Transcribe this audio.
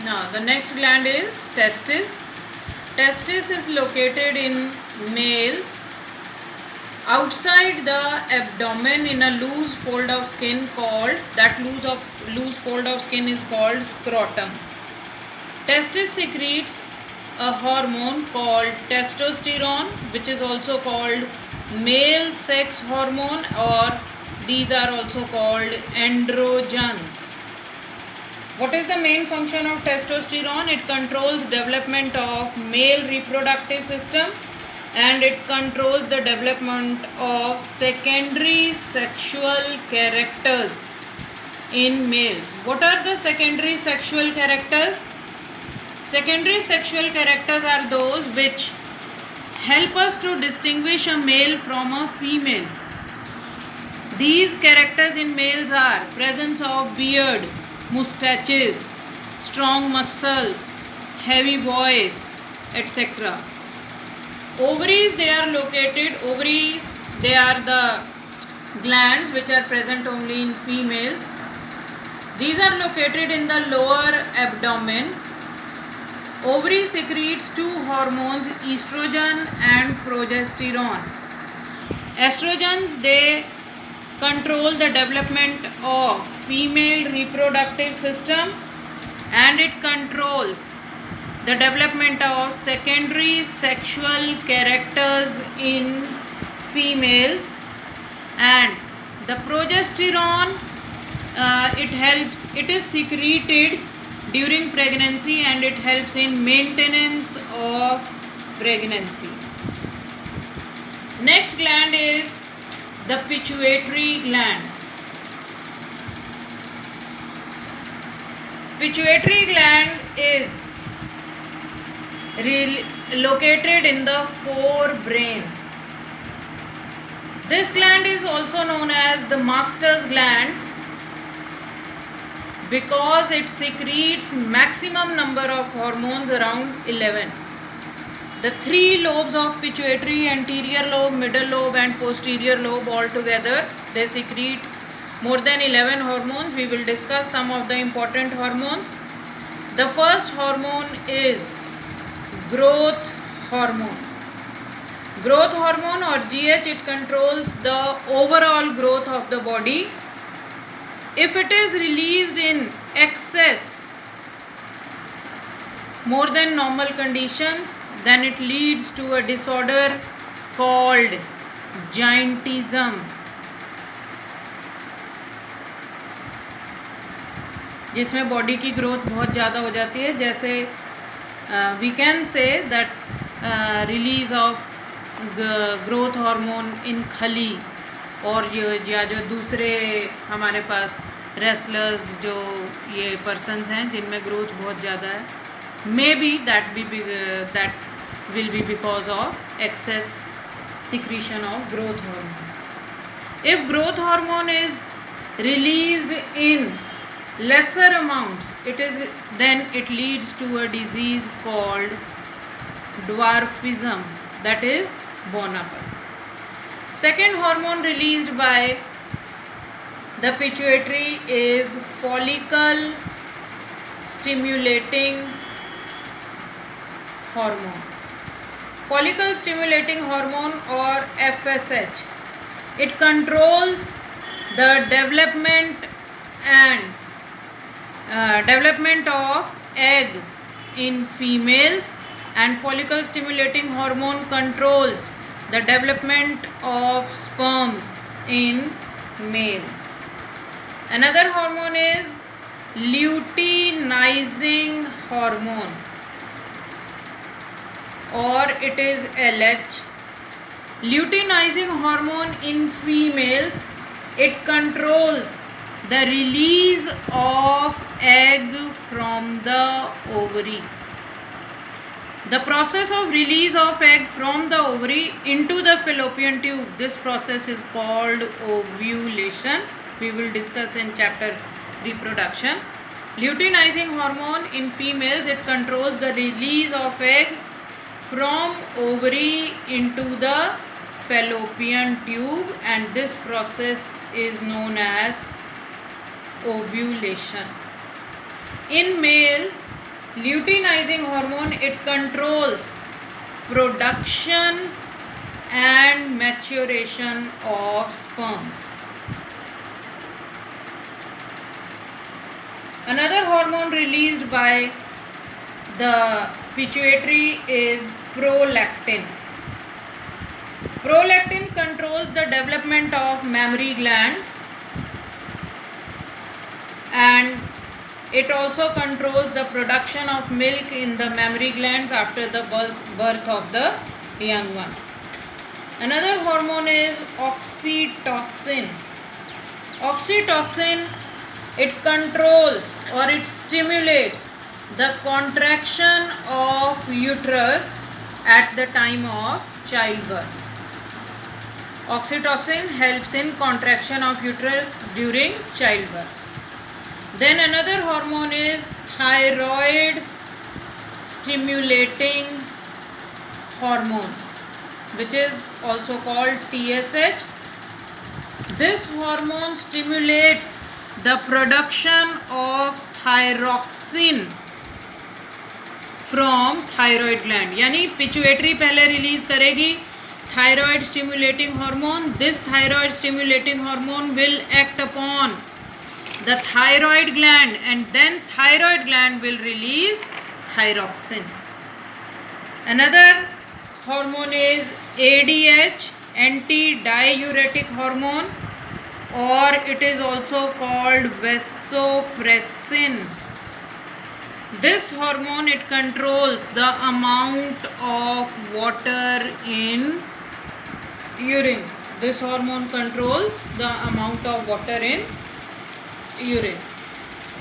Now the next gland is testis. Testis is located in males outside the abdomen in a loose fold of skin called, that loose fold of skin is called scrotum. Testis secretes a hormone called testosterone, which is also called male sex hormone, or these are also called androgens. What is the main function of testosterone? It controls development of male reproductive system, and it controls the development of secondary sexual characters in males. What are the secondary sexual characters? Secondary sexual characters are those which help us to distinguish a male from a female. These characters in males are presence of beard, mustaches, strong muscles, heavy voice, etc. Ovaries, they are the glands which are present only in females. These are located in the lower abdomen. Ovaries secretes two hormones, estrogen and progesterone. Estrogens, they control the development of female reproductive system, and it controls the development of secondary sexual characters in females. And the progesterone, it is secreted during pregnancy, and it helps in maintenance of pregnancy. Next gland is the pituitary gland. Pituitary gland is located in the forebrain. This gland is also known as the master's gland because it secretes maximum number of hormones, around 11. The three lobes of pituitary, anterior lobe, middle lobe and posterior lobe all together, they secrete more than 11 hormones. We will discuss some of the important hormones. The first hormone is growth hormone. Growth hormone, or GH, it controls the overall growth of the body. If it is released in excess, more than normal conditions, then it leads to a disorder called giantism. जिसमें body की growth बहुत ज़्यादा हो जाती है, जैसे we can say that release of growth hormone in Khali, और जो दूसरे हमारे पास रेसलर्स, जो ये पर्सन्स हैं जिनमें ग्रोथ बहुत ज़्यादा है, may be that will be because of excess secretion of growth hormone. If growth hormone is released in lesser amounts, then it leads to a disease called dwarfism, that is bonapan. Second hormone released by the pituitary is follicle stimulating hormone. Follicle stimulating hormone, or FSH, it controls the development of egg in females, and follicle stimulating hormone controls the development of sperms in males. Another hormone is luteinizing hormone, or it is LH. Luteinizing hormone in females, it controls the release of egg from the ovary. The process of release of egg from the ovary into the fallopian tube, this process is called ovulation. We will discuss in chapter reproduction. Luteinizing hormone in females, it controls the release of egg from ovary into the fallopian tube, and this process is known as ovulation. In males, Luteinizing hormone, it controls production and maturation of sperms. Another hormone released by the pituitary is prolactin. Prolactin controls the development of mammary glands, and it also controls the production of milk in the mammary glands after the birth of the young one. Another hormone is oxytocin. Oxytocin, it controls or it stimulates the contraction of uterus at the time of childbirth. Oxytocin helps in contraction of uterus during childbirth. Then another hormone is thyroid stimulating hormone, which is also called TSH. This hormone stimulates the production of thyroxine from thyroid gland. यानी pituitary पहले release करेगी thyroid stimulating hormone. This thyroid stimulating hormone will act upon the thyroid gland, and then thyroid gland will release thyroxine. Another hormone is ADH, anti-diuretic hormone, or it is also called vasopressin. This hormone, it controls the amount of water in urine. This hormone controls the amount of water in urine.